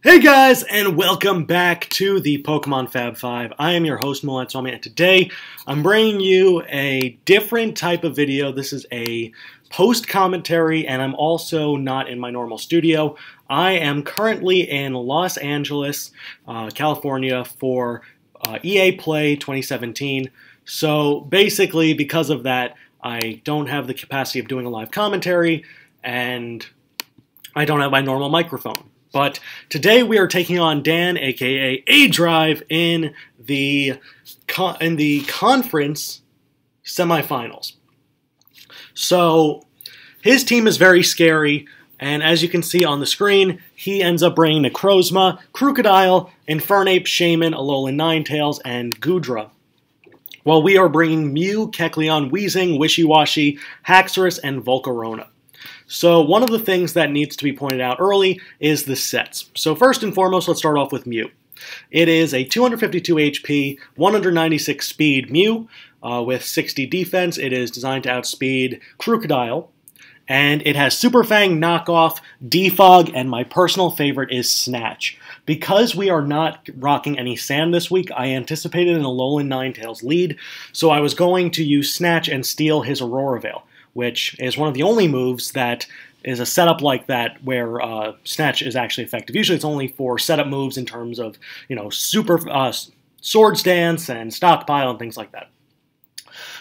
Hey guys, and welcome back to the Pokemon Fab 5. I am your host, Mulattomi, and today I'm bringing you a different type of video. This is a post-commentary, and I'm also not in my normal studio. I am currently in Los Angeles, California for EA Play 2017. So basically, because of that, I don't have the capacity of doing a live commentary, and I don't have my normal microphone. But today we are taking on Dan, aka aDrive, in the conference semifinals. So his team is very scary, and as you can see on the screen, he ends up bringing Necrozma, Krookodile, Infernape, Shaman, Alolan Ninetales, and Goodra. While we are bringing Mew, Kecleon, Weezing, Wishiwashi, Haxorus, and Volcarona. So one of the things that needs to be pointed out early is the sets. So first and foremost, let's start off with Mew. It is a 252 HP, 196 speed Mew with 60 defense. It is designed to outspeed Krookodile. And it has Super Fang, Knockoff, Defog, and my personal favorite is Snatch. Because we are not rocking any Sand this week, I anticipated an Alolan Ninetales lead, so I was going to use Snatch and steal his Aurora Veil, which is one of the only moves that is a setup like that where Snatch is actually effective. Usually it's only for setup moves in terms of, super Swords Dance and Stockpile and things like that.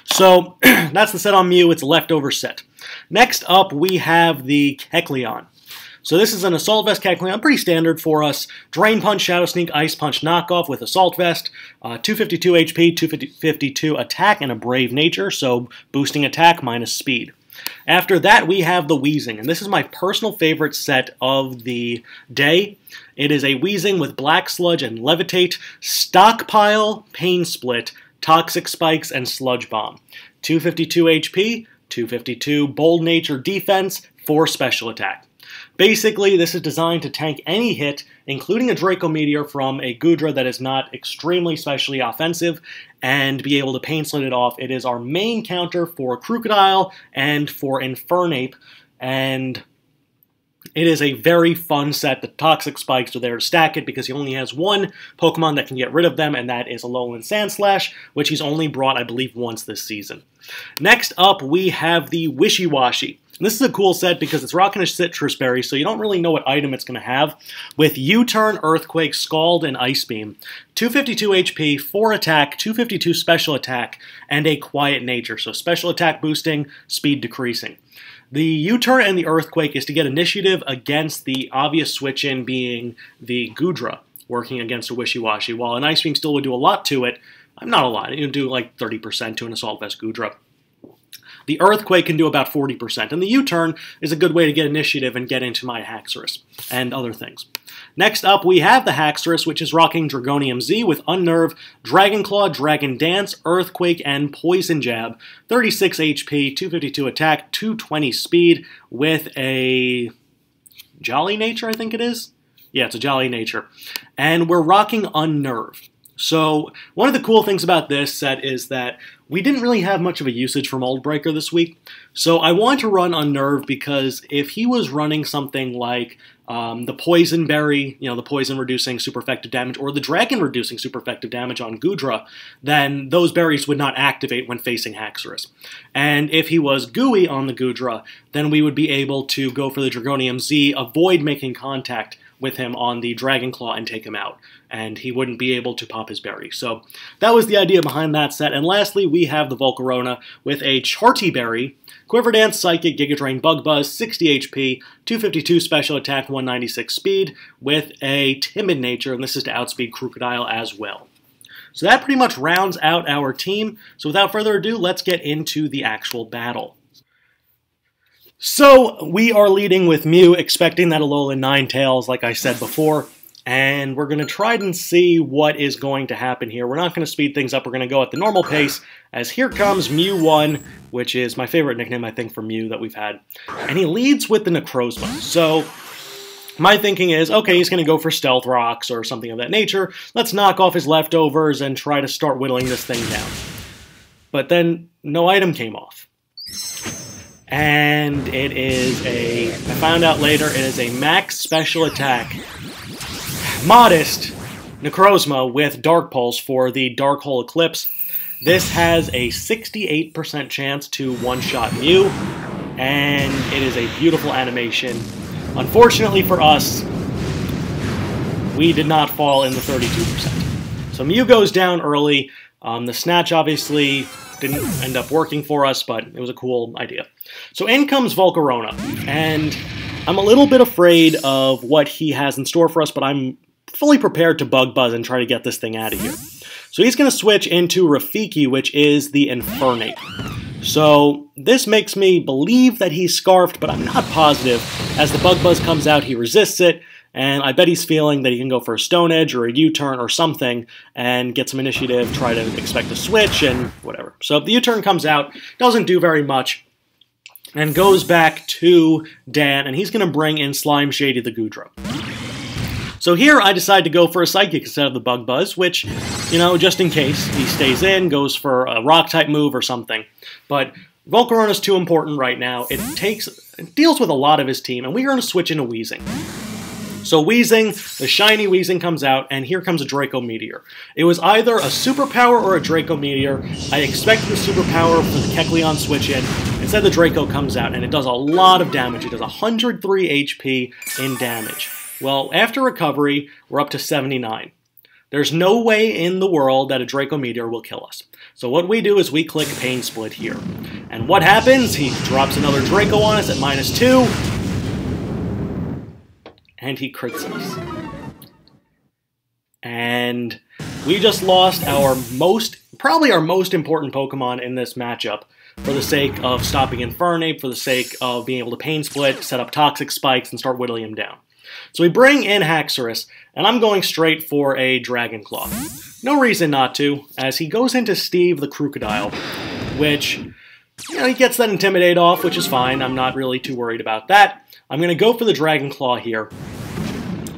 So that's the set on Mew. It's a leftover set. Next up, we have the Kecleon. So this is an Assault Vest Kecleon, pretty standard for us. Drain Punch, Shadow Sneak, Ice Punch knockoff with Assault Vest, 252 HP, 252 attack, and a Brave Nature, so boosting attack minus speed. After that, we have the Weezing, and this is my personal favorite set of the day. It is a Weezing with Black Sludge and Levitate, Stockpile, Pain Split, Toxic Spikes, and Sludge Bomb. 252 HP, 252 Bold Nature defense, 4 special attack. Basically, this is designed to tank any hit, including a Draco Meteor from a Goodra that is not extremely specially offensive, and be able to Pain Slit it off. It is our main counter for Krookodile and for Infernape, and it is a very fun set. The Toxic Spikes are there to stack it because he only has one Pokemon that can get rid of them, and that is Alolan Sandslash, which he's only brought, I believe, once this season. Next up, we have the Wishiwashi. This is a cool set because it's rocking a Citrus Berry, so you don't really know what item it's going to have. With U-Turn, Earthquake, Scald, and Ice Beam, 252 HP, 4 attack, 252 special attack, and a Quiet Nature, so special attack boosting, speed decreasing. The U-Turn and the Earthquake is to get initiative against the obvious switch-in being the Goodra, working against a Wishiwashi. While an Ice Beam still would do a lot to it, not a lot, it would do like 30% to an Assault Vest Goodra. The Earthquake can do about 40%, and the U-Turn is a good way to get initiative and get into my Haxorus and other things. Next up, we have the Haxorus, which is rocking Dragonium Z with Unnerve, Dragon Claw, Dragon Dance, Earthquake, and Poison Jab. 36 HP, 252 attack, 220 speed with a Jolly Nature, I think it is? Yeah, it's a Jolly Nature. And we're rocking Unnerve. So one of the cool things about this set is that we didn't really have much of a usage for Mold Breaker this week. So I wanted to run Unnerve because if he was running something like the Poison Berry, the poison reducing super effective damage, or the Dragon reducing super effective damage on Goodra, then those berries would not activate when facing Haxorus. And if he was gooey on the Goodra, then we would be able to go for the Dragonium Z, avoid making contact with him on the Dragon Claw and take him out, and he wouldn't be able to pop his berry. So that was the idea behind that set. And lastly, we have the Volcarona with a Charty Berry, Quiver Dance, Psychic, Giga Drain, Bug Buzz, 60 HP, 252 special attack, 196 speed, with a Timid Nature, and this is to outspeed Krookodile as well. So that pretty much rounds out our team. So without further ado, let's get into the actual battle. So we are leading with Mew, expecting that Alolan Ninetales, like I said before, and we're going to try and see what is going to happen here. We're not going to speed things up. We're going to go at the normal pace, as here comes Mew1, which is my favorite nickname, I think, for Mew that we've had. And he leads with the Necrozma. So my thinking is, okay, he's going to go for Stealth Rocks or something of that nature. Let's knock off his leftovers and try to start whittling this thing down. But then no item came off. And it is I found out later, it is a max special attack modest Necrozma with Dark Pulse for the Dark Hole Eclipse. This has a 68% chance to one-shot Mew, and it is a beautiful animation. Unfortunately for us, we did not fall in the 32%. So Mew goes down early. The Snatch obviously didn't end up working for us, but it was a cool idea. So in comes Volcarona, and I'm a little bit afraid of what he has in store for us, but I'm fully prepared to Bug Buzz and try to get this thing out of here. So he's going to switch into Rafiki, which is the Infernape. So this makes me believe that he's Scarfed, but I'm not positive. As the Bug Buzz comes out, he resists it, and I bet he's feeling that he can go for a Stone Edge or a U-turn or something and get some initiative, try to expect a switch, and whatever. So the U-turn comes out, doesn't do very much, and goes back to Dan, and he's going to bring in Slime Shady the Goodra. So here I decide to go for a Psychic instead of the Bug Buzz, which, you know, just in case he stays in, goes for a Rock-type move or something. But Volcarona's too important right now. It deals with a lot of his team, and we're going to switch into Weezing. So Weezing, the shiny Weezing comes out, and here comes a Draco Meteor. It was either a Superpower or a Draco Meteor. I expected the Superpower for the Kecleon switch in. Instead, the Draco comes out, and it does a lot of damage. It does 103 HP in damage. Well, after recovery, we're up to 79. There's no way in the world that a Draco Meteor will kill us. So what we do is we click Pain Split here. And what happens? He drops another Draco on us at -2. And he crits us. And we just lost our probably our most important Pokemon in this matchup for the sake of stopping Infernape, for the sake of being able to Pain Split, set up Toxic Spikes, and start whittling him down. So we bring in Haxorus, and I'm going straight for a Dragon Claw. No reason not to, as he goes into Steve the Crocodile, which, you know, he gets that Intimidate off, which is fine. I'm not really too worried about that. I'm going to go for the Dragon Claw here,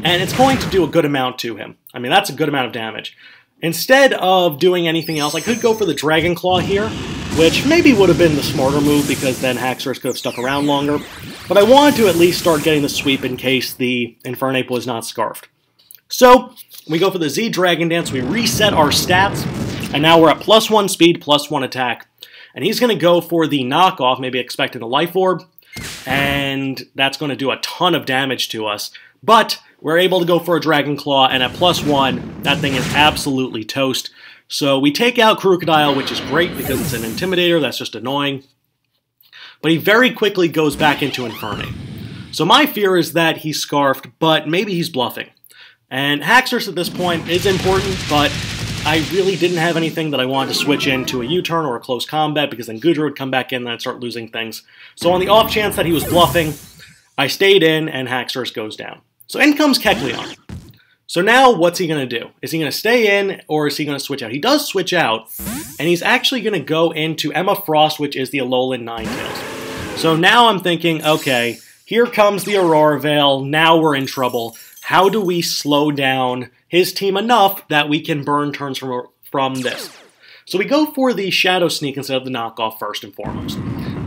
and it's going to do a good amount to him. I mean, that's a good amount of damage. Instead of doing anything else, I could go for the Dragon Claw here, which maybe would have been the smarter move because then Haxorus could have stuck around longer. But I wanted to at least start getting the sweep in case the Infernape was not Scarfed. So we go for the Z Dragon Dance, we reset our stats, and now we're at +1 speed, +1 attack. And he's going to go for the knockoff, maybe expecting a Life Orb, and that's going to do a ton of damage to us. But we're able to go for a Dragon Claw, and at +1, that thing is absolutely toast. So we take out Crocodile, which is great because it's an Intimidator, that's just annoying. But he very quickly goes back into Infernape. So my fear is that he's Scarfed, but maybe he's bluffing. And Haxorus at this point is important, but I really didn't have anything that I wanted to switch into a U-turn or a close combat because then Goodra would come back in and I'd start losing things. So on the off chance that he was bluffing, I stayed in and Haxorus goes down. So in comes Kecleon. So now what's he going to do? Is he going to stay in or is he going to switch out? He does switch out, and he's actually going to go into Emma Frost, which is the Alolan Ninetales. So now I'm thinking, okay, here comes the Aurora Veil, now we're in trouble. How do we slow down his team enough that we can burn turns from this? So we go for the Shadow Sneak instead of the knockoff first and foremost.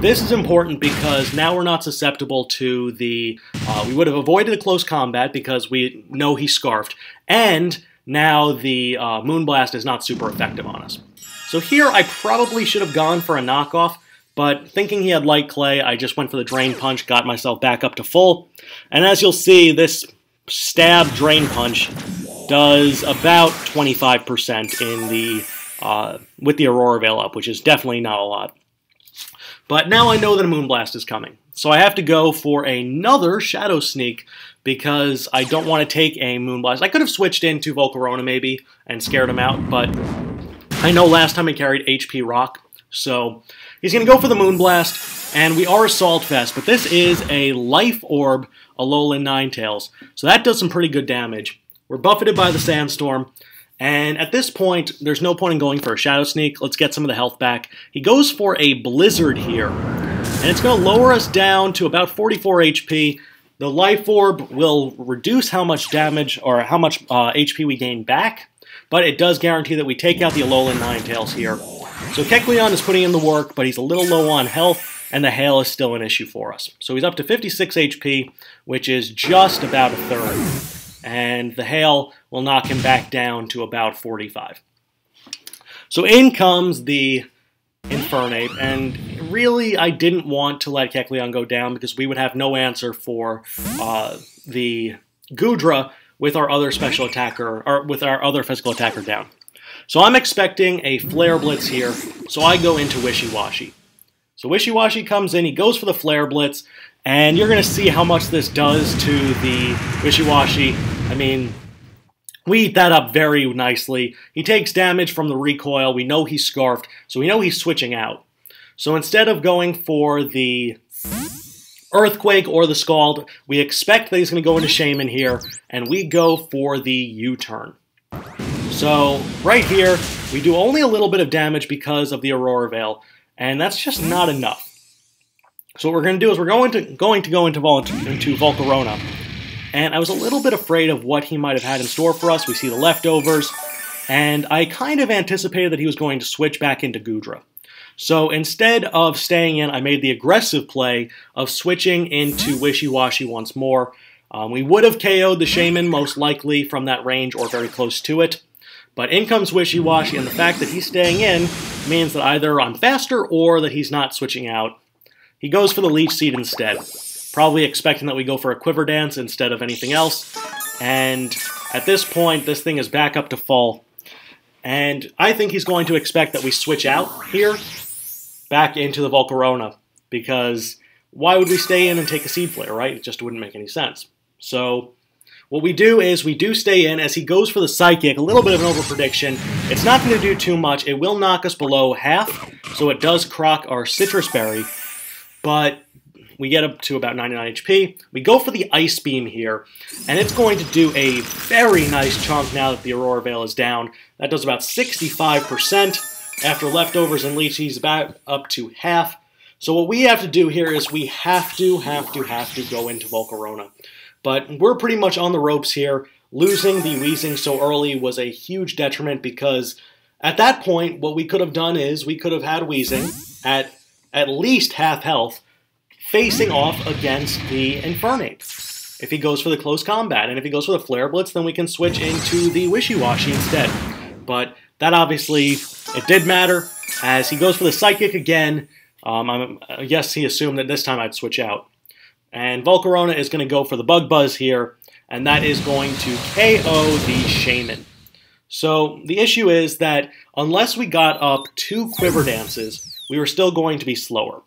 This is important because now we're not susceptible to the... we would have avoided a close combat because we know he's Scarfed, and now the Moonblast is not super effective on us. So here I probably should have gone for a knockoff, but thinking he had Light Clay, I just went for the Drain Punch, got myself back up to full, and as you'll see, this Stab Drain Punch does about 25% in the with the Aurora Veil up, which is definitely not a lot. But now I know that a Moonblast is coming. So I have to go for another Shadow Sneak because I don't want to take a Moonblast. I could have switched into Volcarona maybe and scared him out, but I know last time he carried HP Rock. So he's going to go for the Moonblast, and we are Assault Vest, but this is a Life Orb Alolan Ninetales. So that does some pretty good damage. We're buffeted by the Sandstorm. And at this point, there's no point in going for a Shadow Sneak. Let's get some of the health back. He goes for a Blizzard here, and it's going to lower us down to about 44 HP. The Life Orb will reduce how much damage or how much HP we gain back, but it does guarantee that we take out the Alolan Ninetales here. So Kecleon is putting in the work, but he's a little low on health, and the Hail is still an issue for us. So he's up to 56 HP, which is just about a third. and the hail will knock him back down to about 45. So in comes the Infernape, and really I didn't want to let Kecleon go down because we would have no answer for the Goodra with our other special attacker, or with our other physical attacker down. So I'm expecting a Flare Blitz here, so I go into Wishy-Washy. So Wishy-Washy comes in, he goes for the Flare Blitz, and you're going to see how much this does to the Wishy-Washy. I mean, we eat that up very nicely. He takes damage from the recoil. We know he's Scarfed, so we know he's switching out. So instead of going for the Earthquake or the Scald, we expect that he's going to go into Shaman here, and we go for the U-turn. So right here, we do only a little bit of damage because of the Aurora Veil, and that's just not enough. So what we're going to do is we're going to go into Volcarona. And I was a little bit afraid of what he might have had in store for us. We see the leftovers, and I kind of anticipated that he was going to switch back into Goodra. So instead of staying in, I made the aggressive play of switching into Wishy-Washy once more. We would have KO'd the Shaman most likely from that range or very close to it. But in comes Wishy-Washy, and the fact that he's staying in means that either I'm faster or that he's not switching out. He goes for the Leech Seed instead, probably expecting that we go for a Quiver Dance instead of anything else. And at this point, this thing is back up to full. And I think he's going to expect that we switch out here back into the Volcarona, because why would we stay in and take a Seed Flare, right? It just wouldn't make any sense. So what we do is we do stay in as he goes for the Psychic, a little bit of an overprediction. It's not going to do too much. It will knock us below half, so it does crock our Citrus Berry, but we get up to about 99 HP. We go for the Ice Beam here, and it's going to do a very nice chunk now that the Aurora Veil is down. That does about 65%. After leftovers and leeches, back up to half. So what we have to do here is we have to go into Volcarona. But we're pretty much on the ropes here. Losing the Weezing so early was a huge detriment because at that point, what we could have done is we could have had Weezing at least half health, facing off against the Infernape if he goes for the close combat. And if he goes for the Flare Blitz, then we can switch into the Wishy-Washy instead. But that obviously, it did matter, as he goes for the Psychic again. I guess he assumed that this time I'd switch out. And Volcarona is going to go for the Bug Buzz here, and that is going to KO the Shaman. So the issue is that unless we got up 2 Quiver Dances, we were still going to be slower.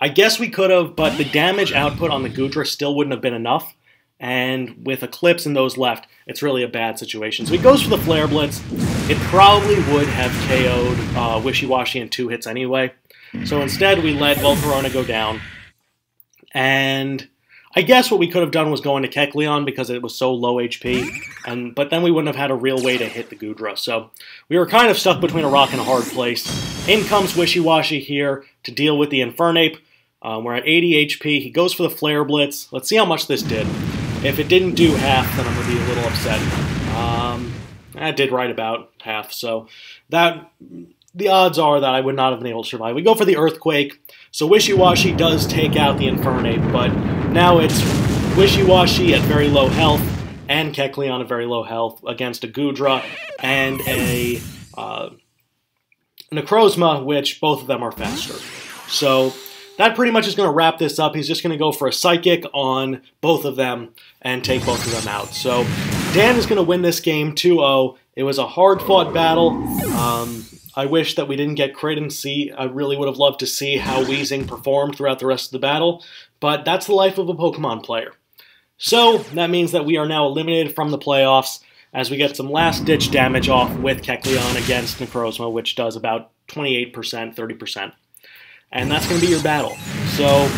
I guess we could have, but the damage output on the Goodra still wouldn't have been enough. And with Eclipse and those left, it's really a bad situation. So he goes for the Flare Blitz. It probably would have KO'd Wishy-Washy in 2 hits anyway. So instead, we let Volcarona go down. And I guess what we could have done was go into Kecleon because it was so low HP. But then we wouldn't have had a real way to hit the Goodra. So we were kind of stuck between a rock and a hard place. In comes Wishy-Washy here to deal with the Infernape. We're at 80 HP. He goes for the Flare Blitz. Let's see how much this did. If it didn't do half, then I'm going to be a little upset. I did right about half, so the odds are that I would not have been able to survive. We go for the Earthquake, so Wishy-Washy does take out the Infernape, but now it's Wishy-Washy at very low health and Kecleon at very low health against a Goodra and a Necrozma, which both of them are faster. So that pretty much is going to wrap this up. He's just going to go for a Psychic on both of them and take both of them out. So Dan is going to win this game 2-0. It was a hard-fought battle. I wish that we didn't get crit and see. I really would have loved to see how Weezing performed throughout the rest of the battle, but that's the life of a Pokemon player. So that means that we are now eliminated from the playoffs as we get some last-ditch damage off with Kecleon against Necrozma, which does about 28%, 30%. And that's going to be your battle. So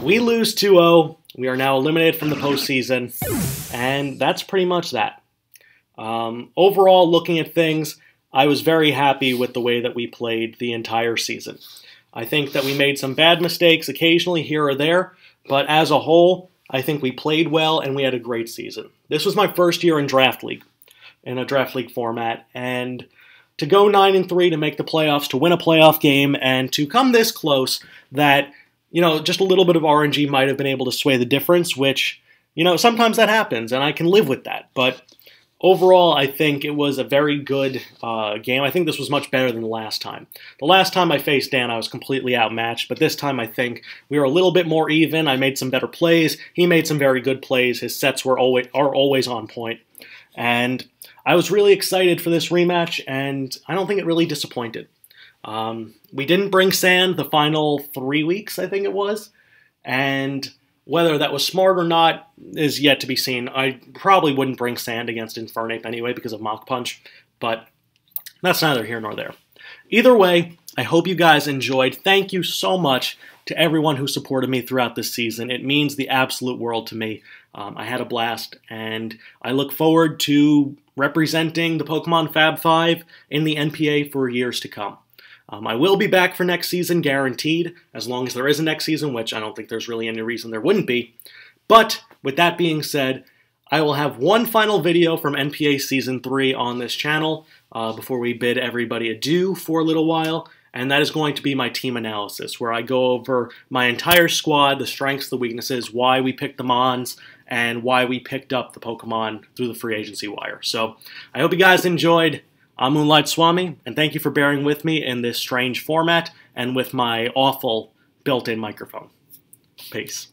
we lose 2-0. We are now eliminated from the postseason. And that's pretty much that. Overall, looking at things, I was very happy with the way that we played the entire season. I think that we made some bad mistakes occasionally here or there, but as a whole, I think we played well and we had a great season. This was my first year in Draft League, in a Draft League format, and to go 9-3 to make the playoffs, to win a playoff game, and to come this close that, you know, just a little bit of RNG might have been able to sway the difference, which you know, sometimes that happens, and I can live with that. But overall, I think it was a very good game. I think this was much better than the last time. The last time I faced Dan, I was completely outmatched, but this time I think we were a little bit more even. I made some better plays. He made some very good plays. His sets are always on point. And I was really excited for this rematch, and I don't think it really disappointed. We didn't bring sand the final 3 weeks, I think it was, and whether that was smart or not is yet to be seen. I probably wouldn't bring sand against Infernape anyway because of Mach Punch, but that's neither here nor there. Either way, I hope you guys enjoyed. Thank you so much to everyone who supported me throughout this season. It means the absolute world to me. I had a blast, and I look forward to representing the Pokemon Fab 5 in the NPA for years to come. I will be back for next season, guaranteed, as long as there is a next season, which I don't think there's really any reason there wouldn't be. But, with that being said, I will have one final video from NPA Season 3 on this channel before we bid everybody adieu for a little while, and that is going to be my team analysis, where I go over my entire squad, the strengths, the weaknesses, why we picked the Mons, and why we picked up the Pokemon through the free agency wire. So, I hope you guys enjoyed. I'm Moonlight Swami, and thank you for bearing with me in this strange format and with my awful built-in microphone. Peace.